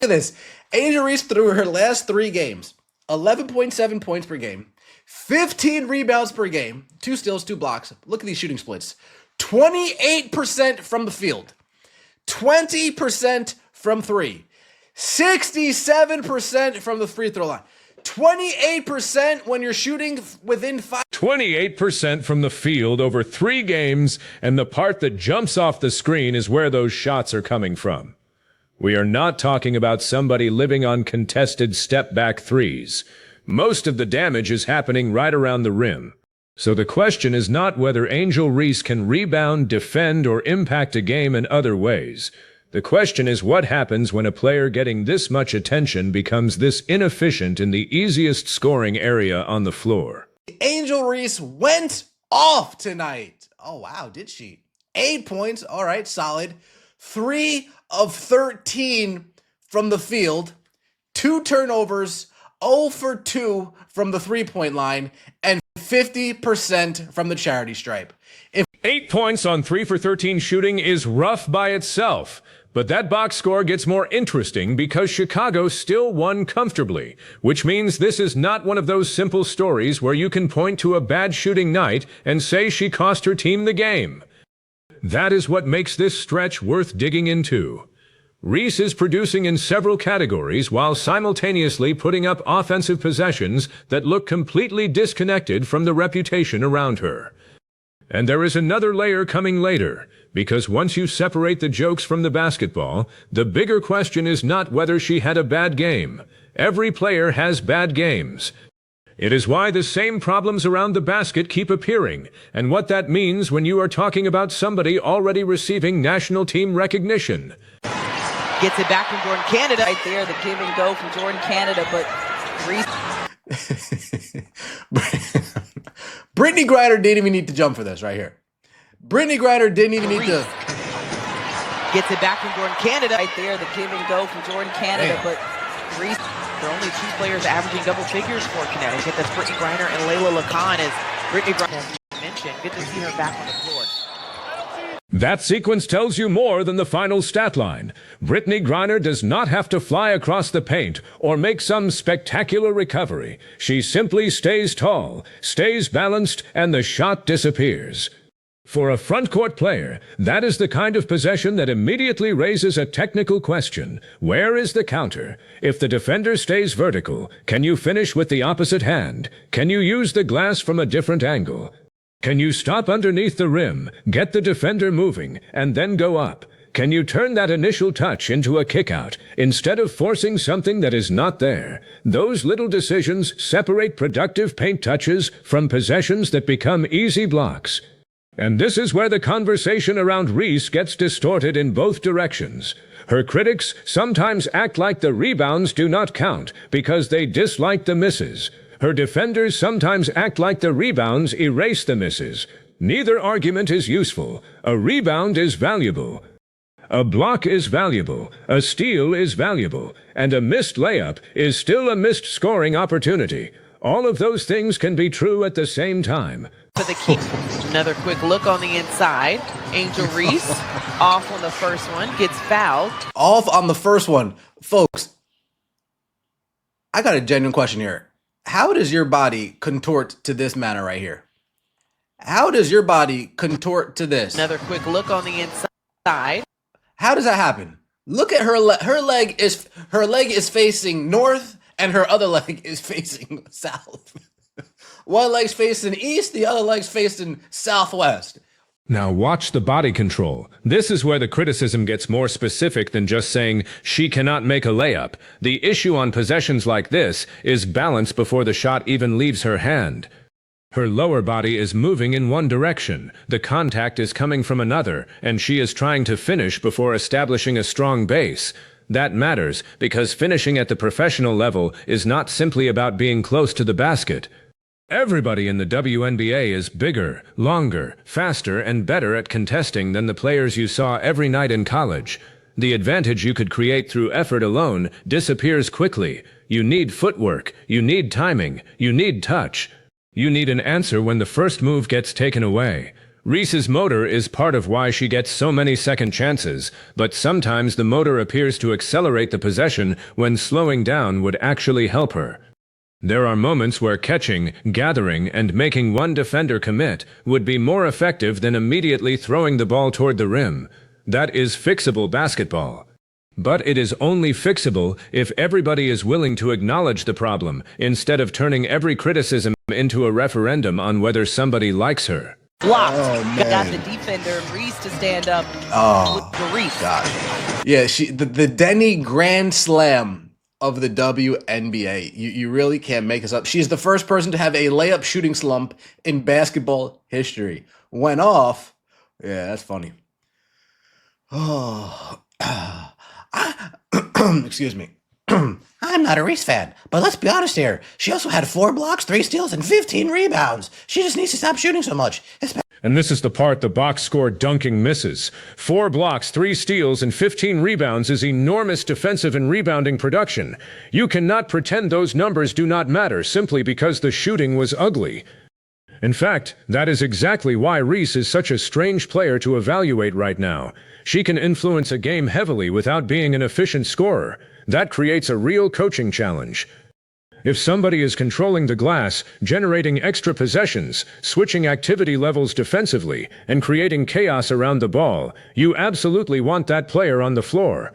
Look at this. Angel Reese threw her last 3 games, 11.7 points per game, 15 rebounds per game, 2 steals, 2 blocks. Look at these shooting splits. 28% from the field, 20% from 3, 67% from the free throw line, 28% when you're shooting within 5. 28% from the field over 3 games, and the part that jumps off the screen is where those shots are coming from. We are not talking about somebody living on contested step-back threes. Most of the damage is happening right around the rim. So the question is not whether Angel Reese can rebound, defend, or impact a game in other ways. The question is what happens when a player getting this much attention becomes this inefficient in the easiest scoring area on the floor. Angel Reese went off tonight. Oh, wow, did she? 8 points. All right, solid. 3 of 13 from the field, 2 turnovers, 0 for 2 from the three-point line, and 50% from the charity stripe. 8 points on 3 for 13 shooting is rough by itself, but that box score gets more interesting because Chicago still won comfortably, which means this is not one of those simple stories where you can point to a bad shooting night and say she cost her team the game. That is what makes this stretch worth digging into. Reese is producing in several categories while simultaneously putting up offensive possessions that look completely disconnected from the reputation around her. And there is another layer coming later, because once you separate the jokes from the basketball, the bigger question is not whether she had a bad game. Every player has bad games. It is why the same problems around the basket keep appearing, and what that means when you are talking about somebody already receiving national team recognition. Gets it back from Jordan Canada right there, the give and go from Jordan Canada, but Reese. Brittney Griner didn't even need to jump for this right here. Brittney Griner didn't even need to. Gets it back from Jordan Canada right there, the give and go from Jordan Canada, but Reese. There are only 2 players averaging double figures for Connecticut. That's Brittney Griner and Layla Lacan. As Brittney Griner, as you mentioned, good to see her back on the floor. That sequence tells you more than the final stat line. Brittney Griner does not have to fly across the paint or make some spectacular recovery. She simply stays tall, stays balanced, and the shot disappears. For a front-court player, that is the kind of possession that immediately raises a technical question. Where is the counter? If the defender stays vertical, can you finish with the opposite hand? Can you use the glass from a different angle? Can you stop underneath the rim, get the defender moving, and then go up? Can you turn that initial touch into a kickout instead of forcing something that is not there? Those little decisions separate productive paint touches from possessions that become easy blocks. And this is where the conversation around Reese gets distorted in both directions. Her critics sometimes act like the rebounds do not count because they dislike the misses. Her defenders sometimes act like the rebounds erase the misses. Neither argument is useful. A rebound is valuable. A block is valuable, a steal is valuable, and a missed layup is still a missed scoring opportunity. All of those things can be true at the same time. For the key. Another quick look on the inside. Angel Reese off on the first one, gets fouled. Off on the first one. Folks, I got a genuine question here. How does your body contort to this manner right here? How does your body contort to this? Another quick look on the inside. How does that happen? Look at her her leg is facing north and her other leg is facing south. One leg's facing east, the other leg's facing southwest. Now watch the body control. This is where the criticism gets more specific than just saying she cannot make a layup. The issue on possessions like this is balance before the shot even leaves her hand. Her lower body is moving in one direction, the contact is coming from another, and she is trying to finish before establishing a strong base. That matters because finishing at the professional level is not simply about being close to the basket. Everybody in the WNBA is bigger, longer, faster, and better at contesting than the players you saw every night in college. The advantage you could create through effort alone disappears quickly. You need footwork, you need timing, you need touch. You need an answer when the first move gets taken away. Reese's motor is part of why she gets so many second chances, but sometimes the motor appears to accelerate the possession when slowing down would actually help her. There are moments where catching, gathering, and making one defender commit would be more effective than immediately throwing the ball toward the rim. That is fixable basketball. But it is only fixable if everybody is willing to acknowledge the problem, instead of turning every criticism into a referendum on whether somebody likes her. Blocked. Oh, Got man. the defender, Reese, to stand up for Reese. Gosh. Yeah, the Denny Grand Slam of the WNBA. You really can't make this up. She's the first person to have a layup shooting slump in basketball history. Went off. Yeah, that's funny. Oh, excuse me. I'm not a Reese fan, but let's be honest here. She also had 4 blocks, 3 steals, and 15 rebounds. She just needs to stop shooting so much. And this is the part the box score dunking misses. 4 blocks, 3 steals, and 15 rebounds is enormous defensive and rebounding production. You cannot pretend those numbers do not matter simply because the shooting was ugly. In fact, that is exactly why Reese is such a strange player to evaluate right now. She can influence a game heavily without being an efficient scorer. That creates a real coaching challenge. If somebody is controlling the glass, generating extra possessions, switching activity levels defensively, and creating chaos around the ball, you absolutely want that player on the floor.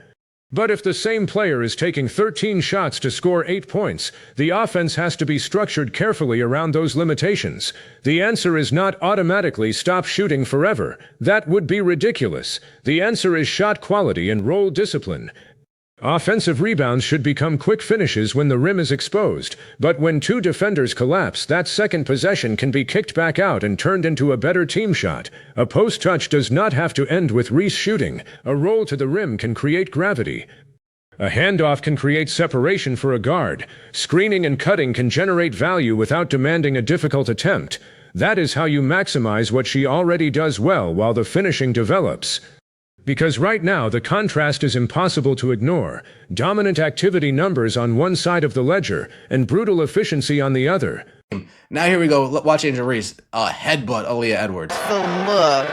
But if the same player is taking 13 shots to score 8 points, the offense has to be structured carefully around those limitations. The answer is not automatically stop shooting forever. That would be ridiculous. The answer is shot quality and role discipline. Offensive rebounds should become quick finishes when the rim is exposed, but when 2 defenders collapse, that second possession can be kicked back out and turned into a better team shot. A post touch does not have to end with Reese shooting. A roll to the rim can create gravity. A handoff can create separation for a guard. Screening and cutting can generate value without demanding a difficult attempt. That is how you maximize what she already does well while the finishing develops. Because right now the contrast is impossible to ignore. Dominant activity numbers on one side of the ledger and brutal efficiency on the other. Now here we go. Watch Angel Reese headbutt Aaliyah Edwards. So look.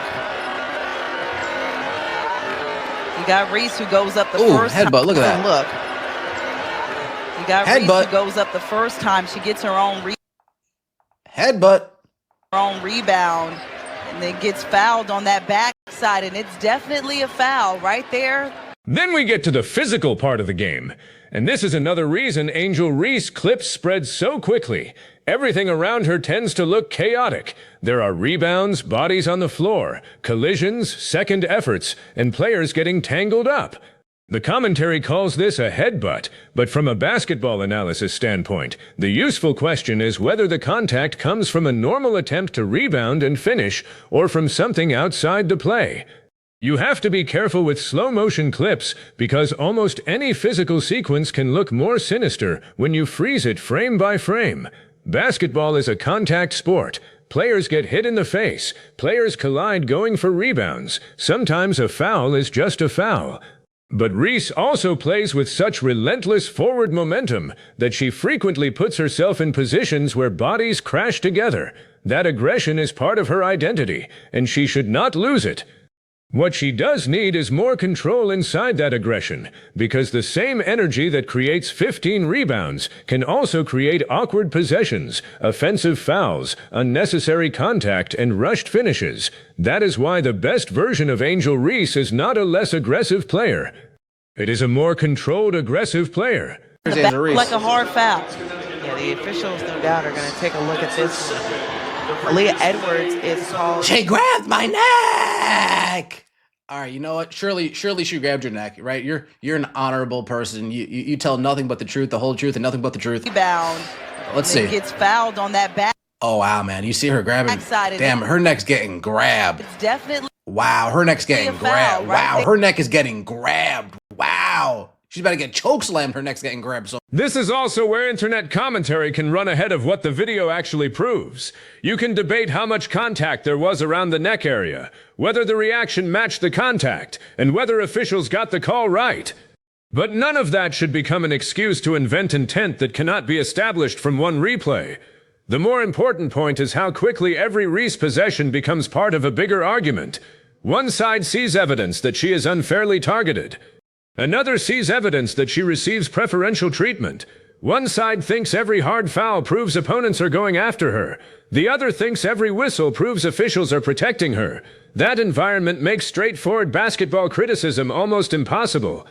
You got Reese who goes up the first headbutt. time. Look at that. Look. You got Headbutt. Reese who goes up the first time. She gets her own Headbutt. rebound and then gets fouled on that backside, and it's definitely a foul right there. Then we get to the physical part of the game. And this is another reason Angel Reese clips spread so quickly. Everything around her tends to look chaotic. There are rebounds, bodies on the floor, collisions, second efforts, and players getting tangled up. The commentary calls this a headbutt, but from a basketball analysis standpoint, the useful question is whether the contact comes from a normal attempt to rebound and finish or from something outside the play. You have to be careful with slow-motion clips because almost any physical sequence can look more sinister when you freeze it frame by frame. Basketball is a contact sport. Players get hit in the face. Players collide going for rebounds. Sometimes a foul is just a foul. But Reese also plays with such relentless forward momentum that she frequently puts herself in positions where bodies crash together. That aggression is part of her identity, and she should not lose it. What she does need is more control inside that aggression, because the same energy that creates 15 rebounds can also create awkward possessions, offensive fouls, unnecessary contact, and rushed finishes. That is why the best version of Angel Reese is not a less aggressive player. It is a more controlled, aggressive player. Like a hard foul. Yeah, the officials, no doubt, are going to take a look at this. Aaliyah Edwards is called. She grabbed my neck. All right, you know what? Surely she grabbed your neck, right? You're an honorable person. You tell nothing but the truth, the whole truth, and nothing but the truth. Rebound. Let's see. Gets fouled on that back. Oh wow, man! You see her grabbing. Backside. Damn, her neck's getting grabbed. It's definitely. Wow, her neck's getting grabbed. Right? Wow, her neck is getting grabbed. Wow. She's about to get chokeslammed. Her neck's getting grabbed. So this is also where internet commentary can run ahead of what the video actually proves. You can debate how much contact there was around the neck area, whether the reaction matched the contact, and whether officials got the call right. But none of that should become an excuse to invent intent that cannot be established from one replay. The more important point is how quickly every Reese possession becomes part of a bigger argument. One side sees evidence that she is unfairly targeted. Another sees evidence that she receives preferential treatment. One side thinks every hard foul proves opponents are going after her. The other thinks every whistle proves officials are protecting her. That environment makes straightforward basketball criticism almost impossible.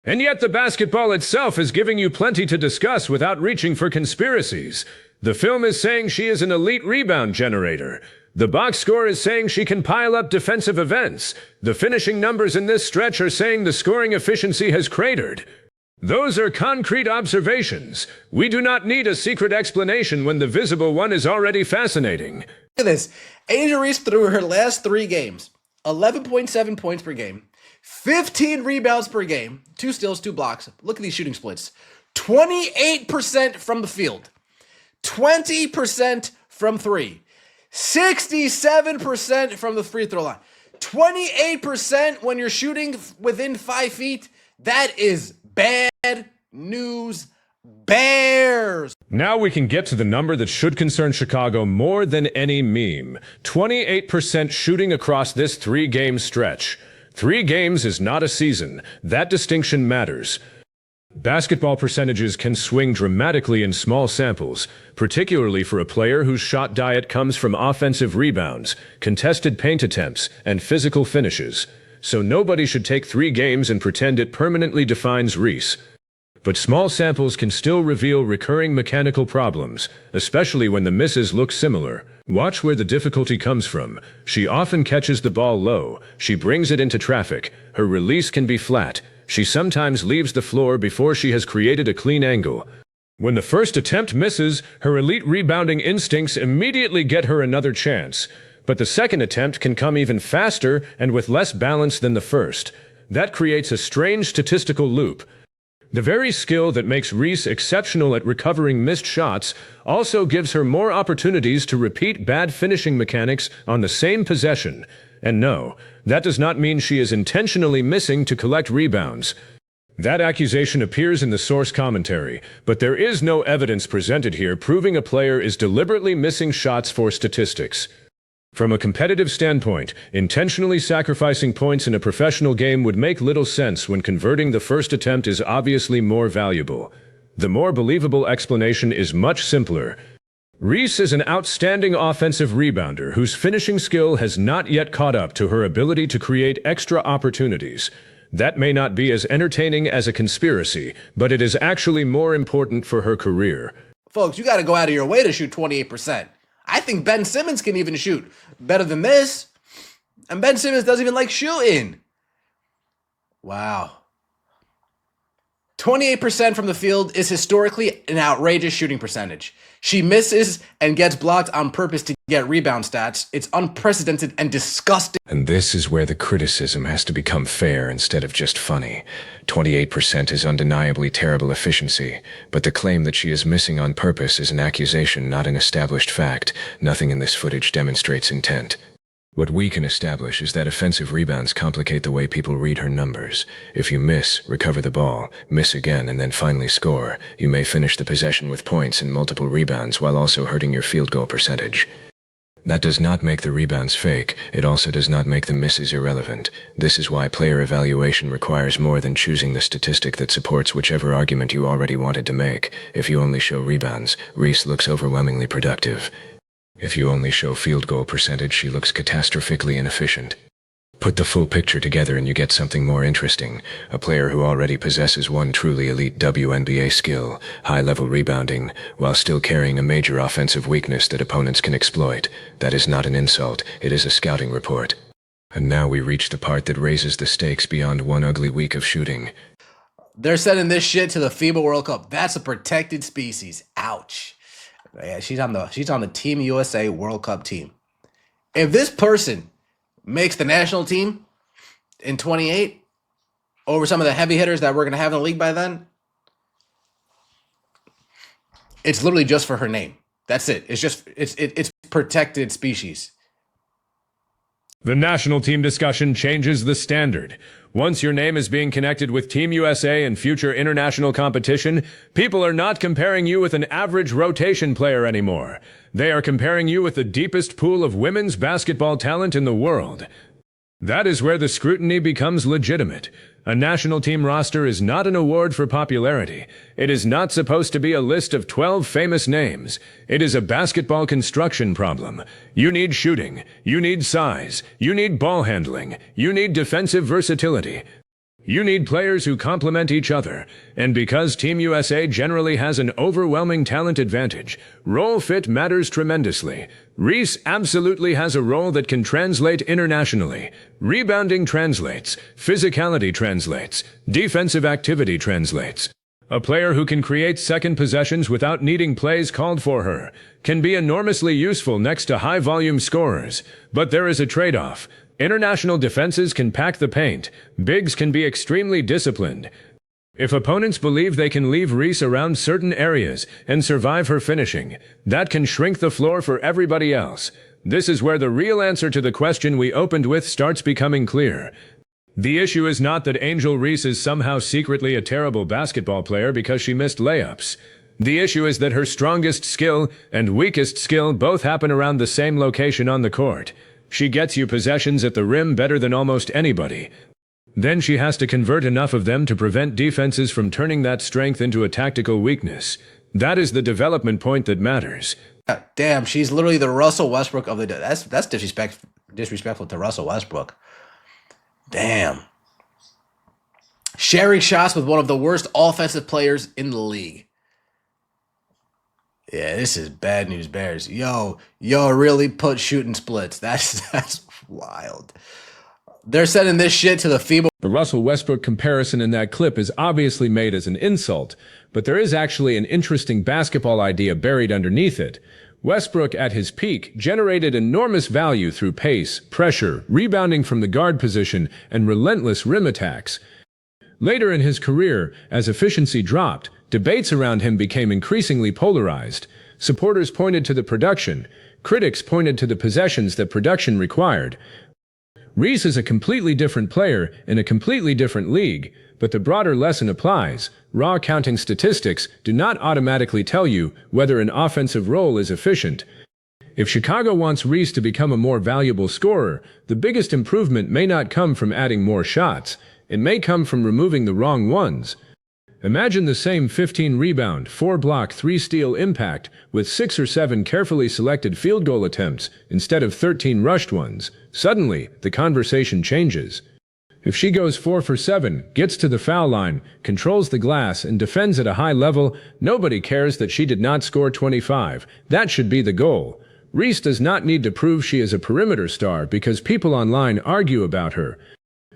And yet the basketball itself is giving you plenty to discuss without reaching for conspiracies. The film is saying she is an elite rebound generator. The box score is saying she can pile up defensive events. The finishing numbers in this stretch are saying the scoring efficiency has cratered. Those are concrete observations. We do not need a secret explanation when the visible one is already fascinating. Look at this. Angel Reese through her last 3 games, 11.7 points per game, 15 rebounds per game, 2 steals, 2 blocks. Look at these shooting splits. 28% from the field, 20% from 3, 67% from the free throw line, 28% when you're shooting within 5 feet. That is bad news bears. Now we can get to the number that should concern Chicago more than any meme. 28% shooting across this 3-game stretch. 3 games is not a season. That distinction matters. Basketball percentages can swing dramatically in small samples, particularly for a player whose shot diet comes from offensive rebounds, contested paint attempts, and physical finishes. So nobody should take 3 games and pretend it permanently defines Reese. But small samples can still reveal recurring mechanical problems, especially when the misses look similar. Watch where the difficulty comes from. She often catches the ball low. She brings it into traffic. Her release can be flat. She sometimes leaves the floor before she has created a clean angle. When the first attempt misses, her elite rebounding instincts immediately get her another chance. But the second attempt can come even faster and with less balance than the first. That creates a strange statistical loop. The very skill that makes Reese exceptional at recovering missed shots also gives her more opportunities to repeat bad finishing mechanics on the same possession. And no, that does not mean she is intentionally missing to collect rebounds. That accusation appears in the source commentary, but there is no evidence presented here proving a player is deliberately missing shots for statistics. From a competitive standpoint, intentionally sacrificing points in a professional game would make little sense when converting the first attempt is obviously more valuable. The more believable explanation is much simpler. Reese is an outstanding offensive rebounder whose finishing skill has not yet caught up to her ability to create extra opportunities. That may not be as entertaining as a conspiracy, but it is actually more important for her career. Folks, you got to go out of your way to shoot 28%. I think Ben Simmons can even shoot better than this. And Ben Simmons doesn't even like shooting. Wow. 28% from the field is historically an outrageous shooting percentage. She misses and gets blocked on purpose to get rebound stats. It's unprecedented and disgusting. And this is where the criticism has to become fair instead of just funny. 28% is undeniably terrible efficiency, but the claim that she is missing on purpose is an accusation, not an established fact. Nothing in this footage demonstrates intent. What we can establish is that offensive rebounds complicate the way people read her numbers. If you miss, recover the ball, miss again, and then finally score, you may finish the possession with points and multiple rebounds while also hurting your field goal percentage. That does not make the rebounds fake. It also does not make the misses irrelevant. This is why player evaluation requires more than choosing the statistic that supports whichever argument you already wanted to make. If you only show rebounds, Reese looks overwhelmingly productive. If you only show field goal percentage, she looks catastrophically inefficient. Put the full picture together and you get something more interesting. A player who already possesses one truly elite WNBA skill, high-level rebounding, while still carrying a major offensive weakness that opponents can exploit. That is not an insult, it is a scouting report. And now we reach the part that raises the stakes beyond one ugly week of shooting. They're sending this shit to the FIBA World Cup. That's a protected species. Ouch. Yeah, she's on the Team USA World Cup team. If this person makes the national team in 28 over some of the heavy hitters that we're going to have in the league by then, it's literally just for her name. That's it. It's protected species. The national team discussion changes the standard. Once your name is being connected with Team USA in future international competition, people are not comparing you with an average rotation player anymore. They are comparing you with the deepest pool of women's basketball talent in the world. That is where the scrutiny becomes legitimate. A national team roster is not an award for popularity. It is not supposed to be a list of 12 famous names. It is a basketball construction problem. You need shooting. You need size. You need ball handling. You need defensive versatility. You need players who complement each other, and because Team USA generally has an overwhelming talent advantage, role fit matters tremendously. Reese absolutely has a role that can translate internationally. Rebounding translates, physicality translates, defensive activity translates. A player who can create second possessions without needing plays called for her can be enormously useful next to high-volume scorers, but there is a trade-off. International defenses can pack the paint. Bigs can be extremely disciplined. If opponents believe they can leave Reese around certain areas and survive her finishing, that can shrink the floor for everybody else. This is where the real answer to the question we opened with starts becoming clear. The issue is not that Angel Reese is somehow secretly a terrible basketball player because she missed layups. The issue is that her strongest skill and weakest skill both happen around the same location on the court. She gets you possessions at the rim better than almost anybody. Then she has to convert enough of them to prevent defenses from turning that strength into a tactical weakness. That is the development point that matters. Damn, she's literally the Russell Westbrook of the... That's disrespectful to Russell Westbrook. Damn. Sharing shots with one of the worst offensive players in the league. Yeah, this is bad news bears. Yo, really put shooting splits. That's wild. They're sending this shit to the feeble. The Russell Westbrook comparison in that clip is obviously made as an insult, but there is actually an interesting basketball idea buried underneath it. Westbrook, at his peak, generated enormous value through pace, pressure, rebounding from the guard position, and relentless rim attacks. Later in his career, as efficiency dropped, debates around him became increasingly polarized. Supporters pointed to the production. Critics pointed to the possessions that production required. Reese is a completely different player in a completely different league, but the broader lesson applies. Raw counting statistics do not automatically tell you whether an offensive role is efficient. If Chicago wants Reese to become a more valuable scorer, the biggest improvement may not come from adding more shots. It may come from removing the wrong ones. Imagine the same 15 rebound, 4 block, 3 steal impact with 6 or 7 carefully selected field goal attempts instead of 13 rushed ones. Suddenly, the conversation changes. If she goes 4 for 7, gets to the foul line, controls the glass, and defends at a high level, nobody cares that she did not score 25. That should be the goal. Reese does not need to prove she is a perimeter star because people online argue about her.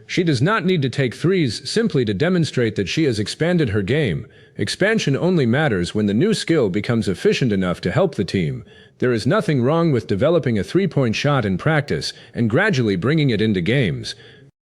She does not need to take threes simply to demonstrate that she has expanded her game. Expansion only matters when the new skill becomes efficient enough to help the team. There is nothing wrong with developing a three-point shot in practice and gradually bringing it into games.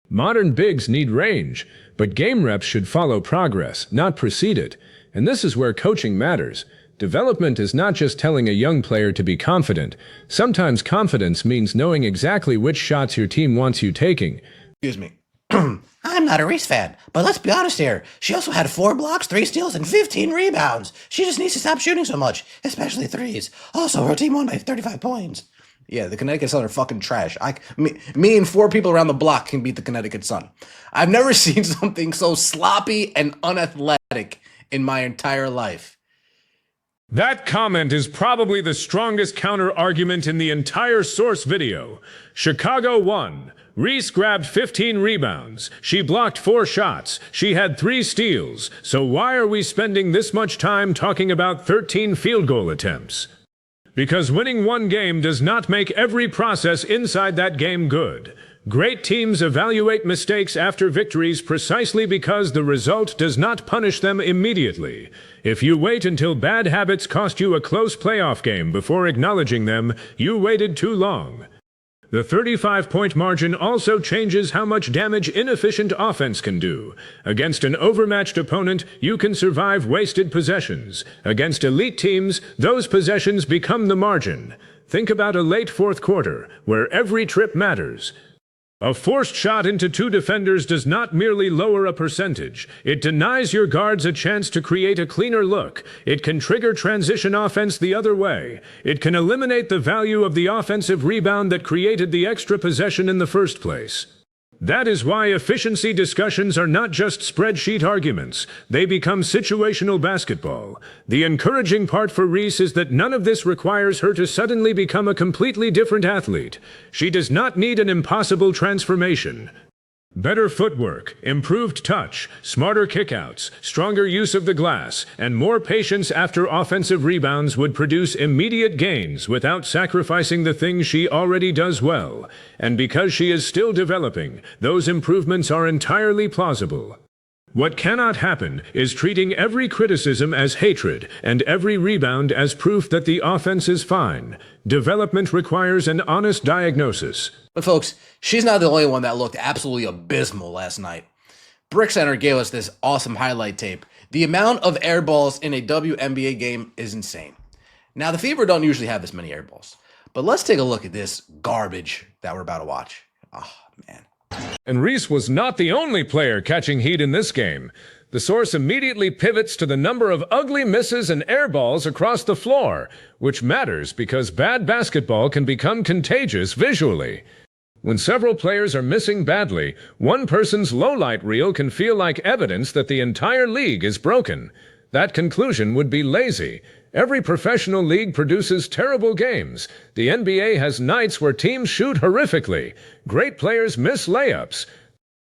Modern bigs need range, but game reps should follow progress, not precede it. And this is where coaching matters. Development is not just telling a young player to be confident. Sometimes confidence means knowing exactly which shots your team wants you taking. Excuse me. I'm not a Reese fan, but let's be honest here. She also had 4 blocks, 3 steals, and 15 rebounds. She just needs to stop shooting so much, especially threes. Also, her team won by 35 points. Yeah, the Connecticut Sun are fucking trash. Me and 4 people around the block can beat the Connecticut Sun. I've never seen something so sloppy and unathletic in my entire life. That comment is probably the strongest counter-argument in the entire source video. Chicago won. Reese grabbed 15 rebounds. She blocked 4 shots. She had 3 steals. So why are we spending this much time talking about 13 field goal attempts? Because winning one game does not make every process inside that game good. Great teams evaluate mistakes after victories precisely because the result does not punish them immediately. If you wait until bad habits cost you a close playoff game before acknowledging them, you waited too long. The 35-point margin also changes how much damage inefficient offense can do. Against an overmatched opponent, you can survive wasted possessions. Against elite teams, those possessions become the margin. Think about a late fourth quarter, where every trip matters. A forced shot into two defenders does not merely lower a percentage. It denies your guards a chance to create a cleaner look. It can trigger transition offense the other way. It can eliminate the value of the offensive rebound that created the extra possession in the first place. That is why efficiency discussions are not just spreadsheet arguments. They become situational basketball. The encouraging part for Reese is that none of this requires her to suddenly become a completely different athlete. She does not need an impossible transformation. Better footwork, improved touch, smarter kickouts, stronger use of the glass, and more patience after offensive rebounds would produce immediate gains without sacrificing the things she already does well. And because she is still developing, those improvements are entirely plausible. What cannot happen is treating every criticism as hatred and every rebound as proof that the offense is fine. Development requires an honest diagnosis. But folks, she's not the only one that looked absolutely abysmal last night. Brick Center gave us this awesome highlight tape. The amount of air balls in a WNBA game is insane. Now, the Fever don't usually have this many air balls, but let's take a look at this garbage that we're about to watch. Oh, man. And Reese was not the only player catching heat in this game. The source immediately pivots to the number of ugly misses and air balls across the floor, which matters because bad basketball can become contagious visually. When several players are missing badly, one person's lowlight reel can feel like evidence that the entire league is broken. That conclusion would be lazy. Every professional league produces terrible games. The NBA has nights where teams shoot horrifically. Great players miss layups.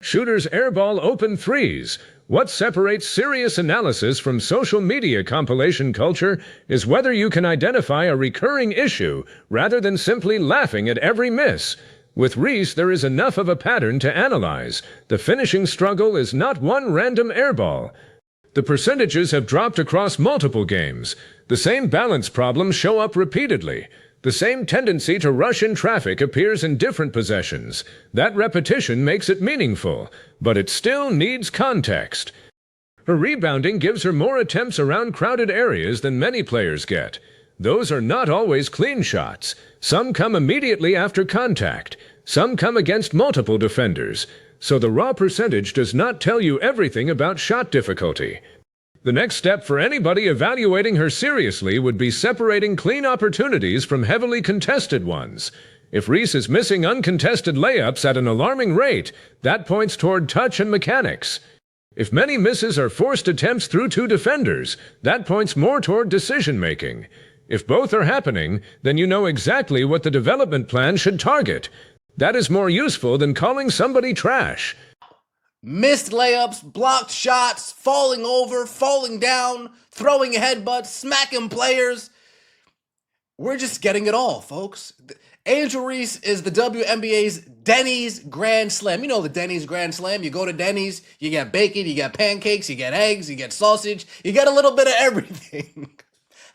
Shooters airball open threes. What separates serious analysis from social media compilation culture is whether you can identify a recurring issue rather than simply laughing at every miss. With Reese, there is enough of a pattern to analyze. The finishing struggle is not one random airball. The percentages have dropped across multiple games. The same balance problems show up repeatedly. The same tendency to rush in traffic appears in different possessions. That repetition makes it meaningful, but it still needs context. Her rebounding gives her more attempts around crowded areas than many players get. Those are not always clean shots. Some come immediately after contact. Some come against multiple defenders. So the raw percentage does not tell you everything about shot difficulty. The next step for anybody evaluating her seriously would be separating clean opportunities from heavily contested ones. If Reese is missing uncontested layups at an alarming rate, that points toward touch and mechanics. If many misses are forced attempts through two defenders, that points more toward decision-making. If both are happening, then you know exactly what the development plan should target. That is more useful than calling somebody trash. Missed layups, blocked shots, falling over, falling down, throwing headbutts, smacking players. We're just getting it all, folks. Angel Reese is the WNBA's Denny's Grand Slam. You know the Denny's Grand Slam. You go to Denny's, you get bacon, you get pancakes, you get eggs, you get sausage, you get a little bit of everything.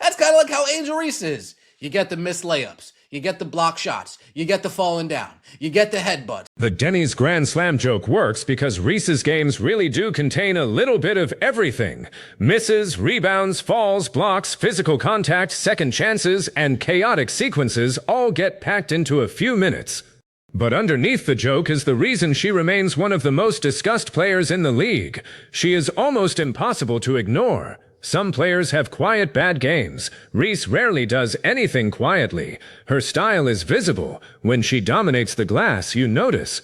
That's kind of like how Angel Reese is. You get the missed layups. You get the block shots. You get the falling down. You get the headbutts. The Denny's Grand Slam joke works because Reese's games really do contain a little bit of everything. Misses, rebounds, falls, blocks, physical contact, second chances, and chaotic sequences all get packed into a few minutes. But underneath the joke is the reason she remains one of the most discussed players in the league. She is almost impossible to ignore. Some players have quiet bad games. Reese rarely does anything quietly. Her style is visible. When she dominates the glass, you notice.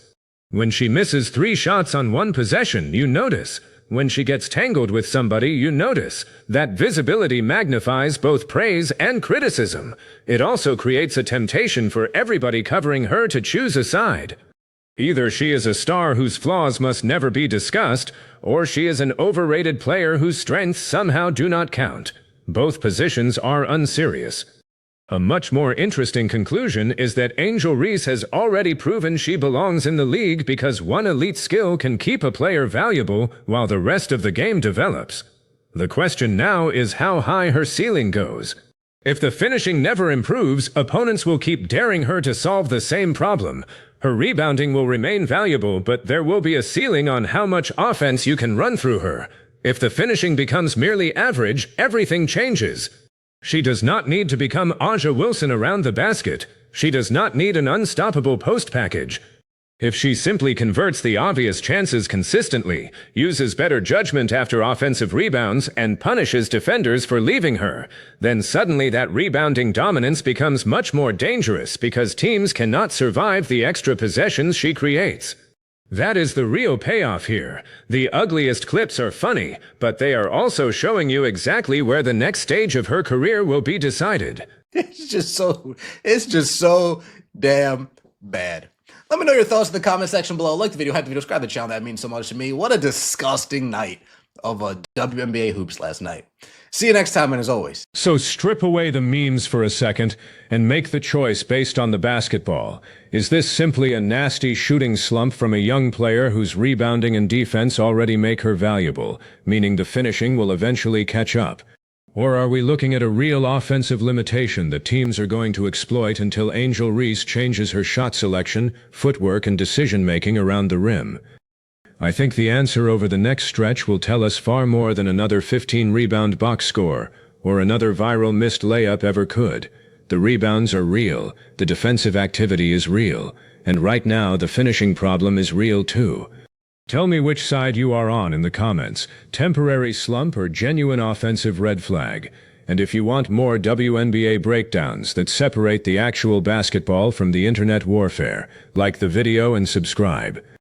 When she misses 3 shots on one possession, you notice. When she gets tangled with somebody, you notice. That visibility magnifies both praise and criticism. It also creates a temptation for everybody covering her to choose a side. Either she is a star whose flaws must never be discussed, or she is an overrated player whose strengths somehow do not count. Both positions are unserious. A much more interesting conclusion is that Angel Reese has already proven she belongs in the league because one elite skill can keep a player valuable while the rest of the game develops. The question now is how high her ceiling goes. If the finishing never improves, opponents will keep daring her to solve the same problem. Her rebounding will remain valuable, but there will be a ceiling on how much offense you can run through her. If the finishing becomes merely average, everything changes. She does not need to become Aja Wilson around the basket. She does not need an unstoppable post package. If she simply converts the obvious chances consistently, uses better judgment after offensive rebounds, and punishes defenders for leaving her, then suddenly that rebounding dominance becomes much more dangerous because teams cannot survive the extra possessions she creates. That is the real payoff here. The ugliest clips are funny, but they are also showing you exactly where the next stage of her career will be decided. It's just so damn bad. Let me know your thoughts in the comment section below. Like the video, hype the video, subscribe to the channel. That means so much to me. What a disgusting night of WNBA hoops last night. See you next time, and as always. So strip away the memes for a second and make the choice based on the basketball. Is this simply a nasty shooting slump from a young player whose rebounding and defense already make her valuable, meaning the finishing will eventually catch up? Or are we looking at a real offensive limitation that teams are going to exploit until Angel Reese changes her shot selection, footwork, and decision-making around the rim? I think the answer over the next stretch will tell us far more than another 15-rebound box score, or another viral missed layup ever could. The rebounds are real, the defensive activity is real, and right now the finishing problem is real too. Tell me which side you are on in the comments, temporary slump or genuine offensive red flag. And if you want more WNBA breakdowns that separate the actual basketball from the internet warfare, like the video and subscribe.